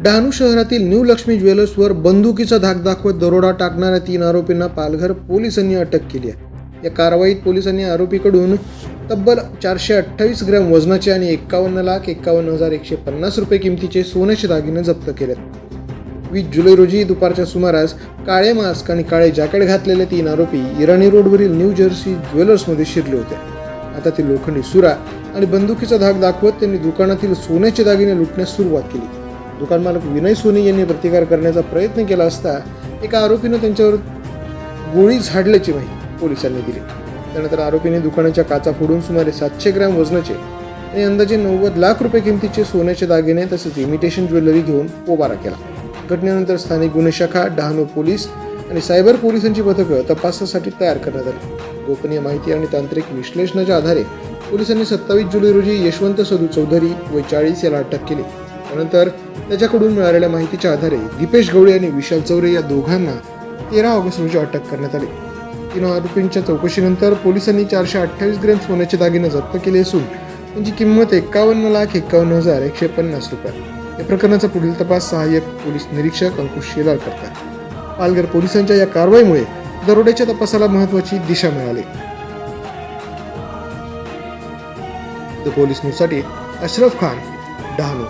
डहाणू शहरातील न्यू लक्ष्मी ज्वेलर्सवर बंदुकीचा धाक दाखवत दरोडा टाकणाऱ्या 3 आरोपींना पालघर पोलिसांनी अटक केली आहे। या कारवाईत पोलिसांनी आरोपीकडून तब्बल 428 ग्रॅम वजनाचे आणि 51,51,150 रुपये किमतीचे सोन्याचे दागिने जप्त केलेत। 20 जुलै रोजी दुपारच्या सुमारास काळे मास्क आणि काळे जॅकेट घातलेले 3 आरोपी इराणी रोडवरील न्यू जर्सी ज्वेलर्समध्ये शिरले होते। आता ती लोखंडी सुरा आणि बंदुकीचा धाक दाखवत त्यांनी दुकानातील सोन्याचे दागिने लुटण्यास सुरुवात केली। दुकान मालक विनय सोनी यांनी प्रतिकार करण्याचा प्रयत्न केला असता एका आरोपीने त्यांच्यावर गोळी झाडल्याची माहिती पोलिसांनी दिली। त्यानंतर आरोपीने दुकानाच्या काचा फोडून सुमारे 700 ग्रॅम वजनाचे आणि अंदाजे 90 लाख रुपये किमतीचे सोन्याचे दागिने तसेच इमिटेशन ज्वेलरी घेऊन पोबारा केला। घटनेनंतर स्थानिक गुन्हे शाखा, डहाणू पोलीस आणि सायबर पोलिसांची पथकं तपासासाठी तयार करण्यात आली। गोपनीय माहिती आणि तांत्रिक विश्लेषणाच्या आधारे पोलिसांनी 27 जुलै रोजी यशवंत सदू चौधरी वय 40 याला अटक केली। त्यानंतर त्याच्याकडून मिळालेल्या माहितीच्या आधारे दीपेश गवळे आणि विशाल चौरे या दोघांना 13 ऑगस्ट रोजी अटक करण्यात आली। 3 आरोपींच्या चौकशीनंतर पोलिसांनी 428 ग्रॅम सोन्याचे दागिने जप्त केले असून त्यांची किंमत 51,51,150 रुपये। या प्रकरणाचा पुढील तपास सहाय्यक पोलीस निरीक्षक अंकुश शेलार करतात। पालघर पोलिसांच्या या कारवाईमुळे दरोड्याच्या तपासाला महत्त्वाची दिशा मिळाली। द पोलीस न्यूजसाठी अशरफ खान, डहाणू।